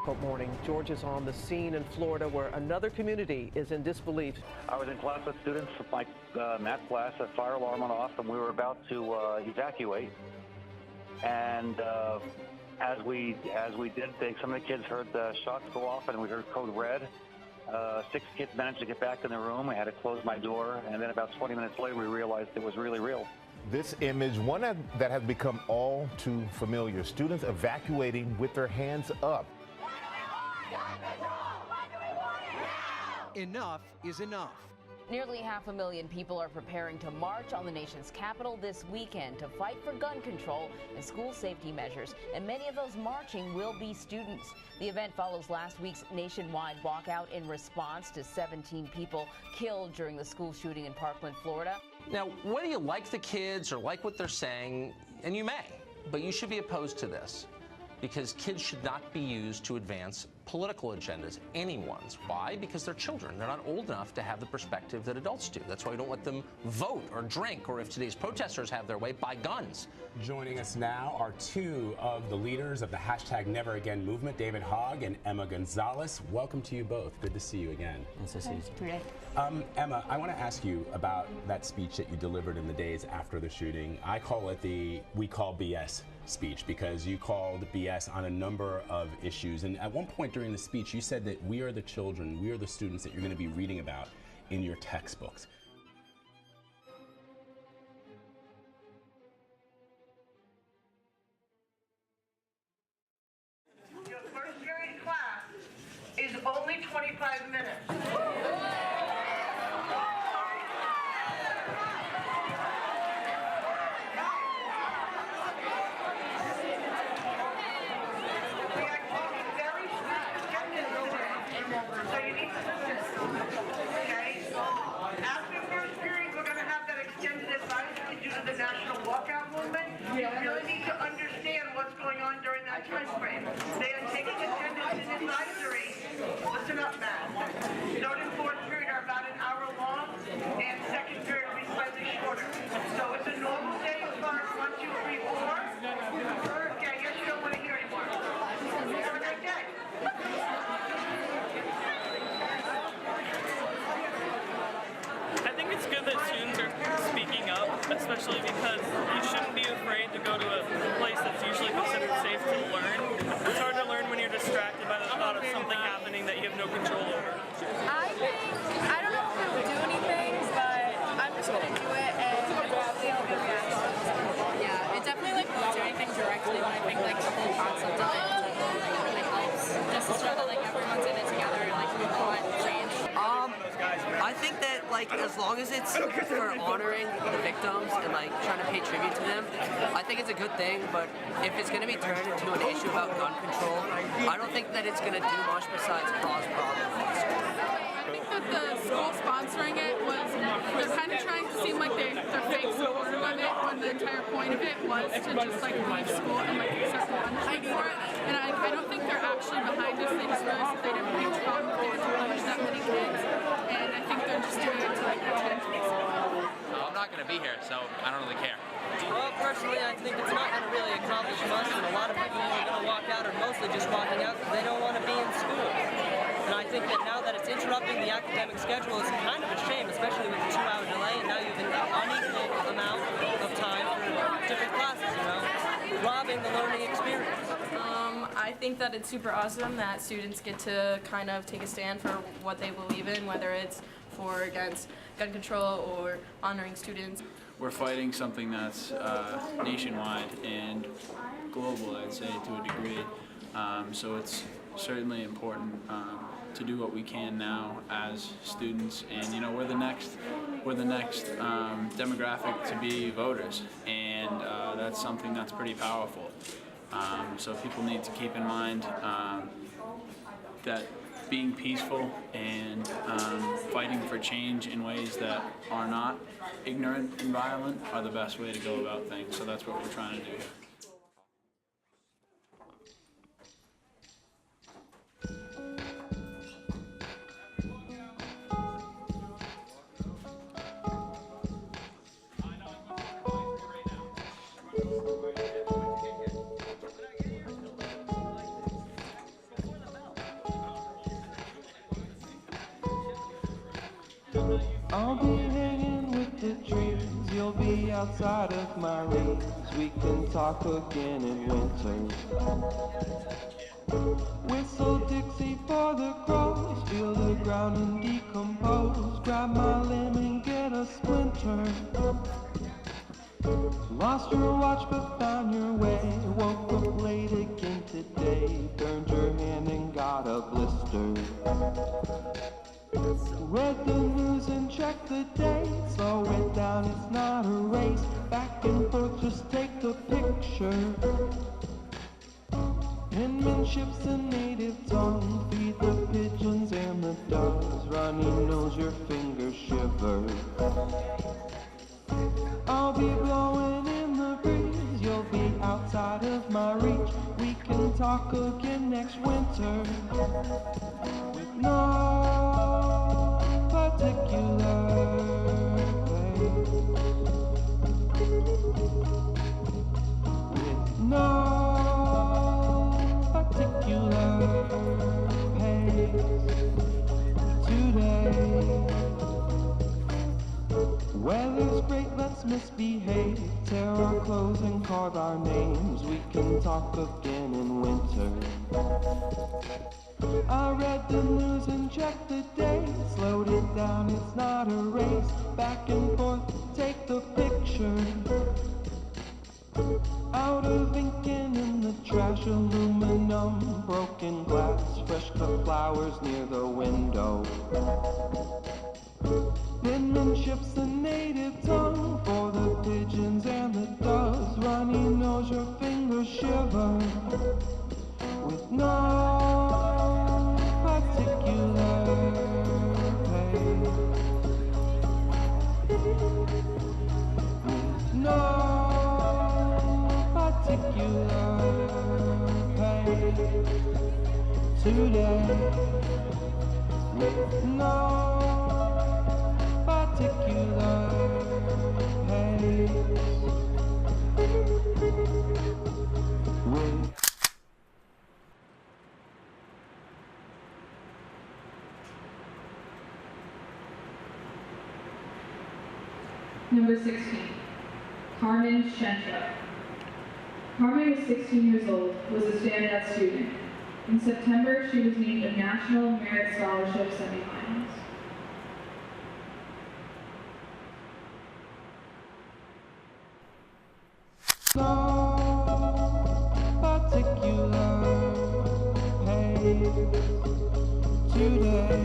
Good morning. George is on the scene in Florida where another community is in disbelief. I was in class with students from my math class. A fire alarm went off, and we were about to evacuate. And as we did, some of the kids heard the shots go off, and we heard code red. 6 kids managed to get back in the room. I had to close my door, and then about 20 minutes later, we realized it was really real. This image, one that has become all too familiar. Students evacuating with their hands up. Enough is enough. Nearly 500,000 people are preparing to march on the nation's capital this weekend to fight for gun control and school safety measures, and many of those marching will be students. The event follows last week's nationwide walkout in response to 17 people killed during the school shooting in Parkland, Florida. Now, whether you like the kids or like what they're saying, and you may, but you should be opposed to this, because kids should not be used to advance political agendas, anyone's. Why? Because they're children. They're not old enough to have the perspective that adults do. That's why we don't let them vote or drink, or if today's protesters have their way, buy guns. Joining us now are 2 of the leaders of the #NeverAgain movement, David Hogg and Emma Gonzalez. Welcome to you both. Good to see you again. Nice to see you. Emma, I want to ask you about that speech that you delivered in the days after the shooting. I call it the "we call BS" speech, because you called BS on a number of issues. And at one point during the speech, you said that we are the children, we are the students that you're going to be reading about in your textbooks. Your first period class is only 25 minutes. So you need to listen, okay? After first period, we're going to have that extended advisory due to the national walkout movement. You really need to understand what's going on during that time frame. They are taking attendance in advisory. Listen up, Matt. Third and fourth period are about an hour long, and second period will be slightly shorter. So it's a normal day as far as 1, 2, 3, 4. Okay, I guess you don't want to hear anymore. Have a great day. It's good that students are speaking up, especially because you shouldn't be afraid to go to a place that's usually considered safe to learn. It's hard to learn when you're distracted by the thought of something happening that you have no control over. I don't know if it would do anything, but I'm just going to do it and hopefully I'll be reaction. Yeah, it definitely won't do anything directly, but I think the whole concept of it really helps just to show that everyone's in it together and we want change. I think that as long as it's for honoring the victims and trying to pay tribute to them, I think it's a good thing. But if it's going to be turned into an issue about gun control, I don't think that it's going to do much besides cause problems. I think that the school sponsoring it was, they're kind of trying to seem like they're fake supportive of it, when the entire point of it was to just leave school and start advocating for it. And I don't think they're actually behind this. They just realized that they didn't reach fun with it to reach that many kids. And I think they're just doing it to pretend to be school. I'm not going to be here, so I don't really care. Well, personally, I think it's not going to really accomplish much, and a lot of people who are going to walk out are mostly just walking out because they don't want to be in school. And I think that now that it's interrupting the academic schedule, it's kind of a shame, especially with the 2-hour delay, and now you have an unequal amount of time for different classes, robbing the learning experience. I think that it's super awesome that students get to kind of take a stand for what they believe in, whether it's for or against gun control or honoring students. We're fighting something that's nationwide and global, I'd say, to a degree. So it's certainly important to do what we can now as students, and we're the next demographic to be voters, and that's something that's pretty powerful. So people need to keep in mind that being peaceful and fighting for change in ways that are not ignorant and violent are the best way to go about things. So that's what we're trying to do here. I'll be hanging with the trees, you'll be outside of my reach. We can talk again in winter. Whistle Dixie for the crows, feel the ground and decompose. Grab my limb and get a splinter. Lost your watch but found your way. Woke up late again today. Burned your hand and got a blister. Read the news and checked the date. Slow it down, it's not a race. Back and forth, just take the picture. Penmanship's a native tongue. Feed the pigeons and the doves. Runny nose, your fingers shiver. I'll be blowing in the breeze. You'll be outside of my reach. We can talk again next winter. With no particular pace. With no particular pace. Today weather's great, let's misbehave. Tear our clothes and carve our names. We can talk again in winter. I read the news and checked the date. Slowed it down, it's not a race. Back and forth, take the picture. Out of ink and in the trash, aluminum, broken glass. Fresh cut flowers near the window. Penmanship's a native tongue for the pigeons and the doves. Runny nose, your fingers shiver. With no particular pace. With no particular pace. Today. With no particular pace. Number 16, Carmen Shentra. Carmen was 16 years old, was a standout student. In September, she was named a National Merit Scholarship semifinalist. No particular pace today.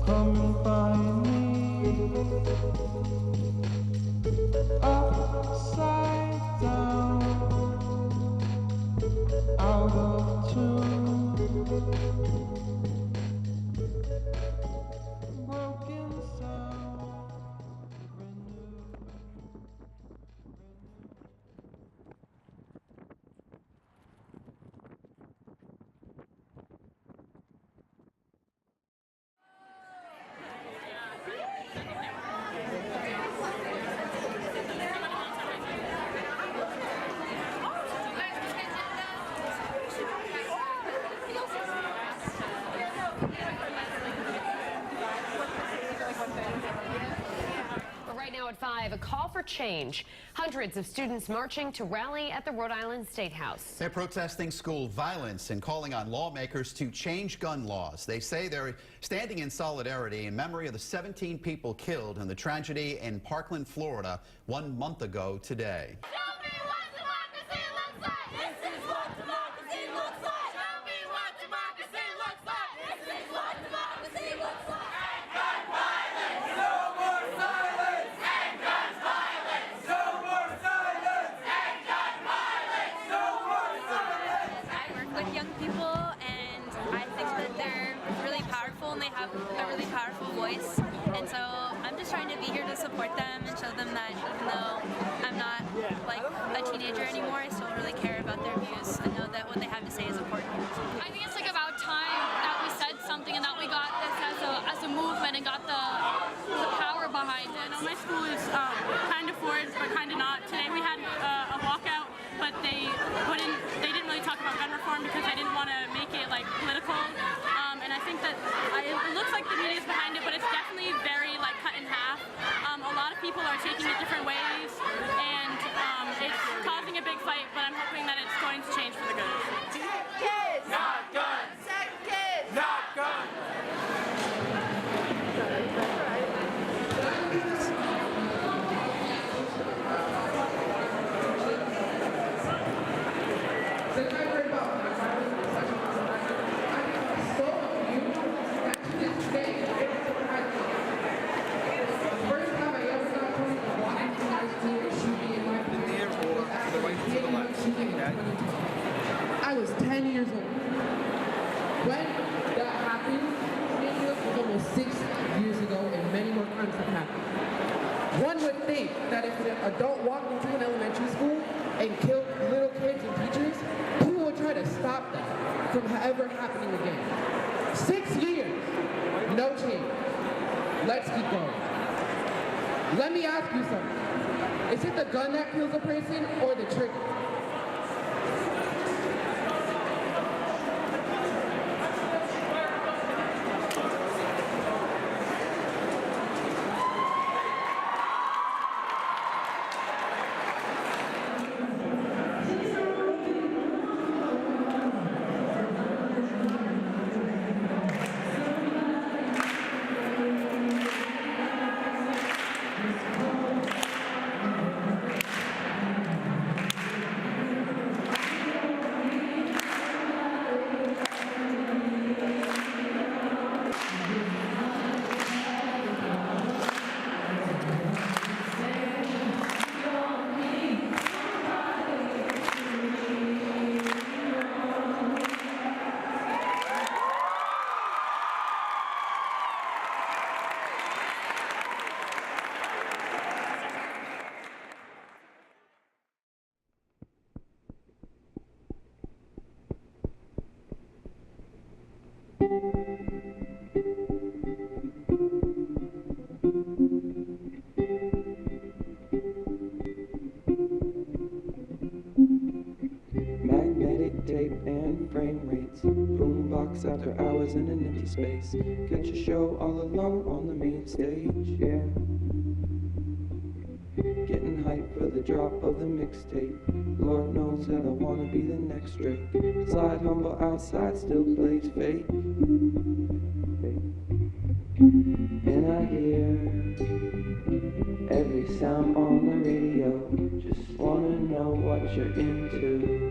Come and find me upside down, out of tune, broken sound. At 5, a call for change. Hundreds of students marching to rally at the Rhode Island State House. They're protesting school violence and calling on lawmakers to change gun laws. They say they're standing in solidarity in memory of the 17 people killed in the tragedy in Parkland, Florida, 1 month ago today. And so I'm just trying to be here to support them and show them that even though I'm not like a teenager anymore, I still really care about their views and know that what they have to say is important. I think it's like about time that we said something and that we got this as a movement and got the power behind it. I know my school is kind of for it, but kind of not. Today we had a walkout, but they didn't really talk about gun reform because they didn't want to make it like political. And I think that it looks like the media is behind it, but it's definitely very like cut in half. A lot of people are taking it different ways, and it's causing a big fight, but I'm hoping that it's going to change for the good. Kids, not guns. Kids, not guns. I was 10 years old. When that happened, it was almost 6 years ago, and many more crimes have happened. One would think that if an adult walked into an elementary school and killed little kids and teachers, people would try to stop that from ever happening again. 6 years, no change. Let's keep going. Let me ask you something. Is it the gun that kills a person or the trigger? Magnetic tape and frame rates, boombox after hours in an empty space. Catch a show all alone on the main stage, yeah. Getting hype for the drop of the mixtape. Lord knows that I wanna be the next Drake. Slide humble outside, still plays fake. And I hear every sound on the radio. Just wanna know what you're into.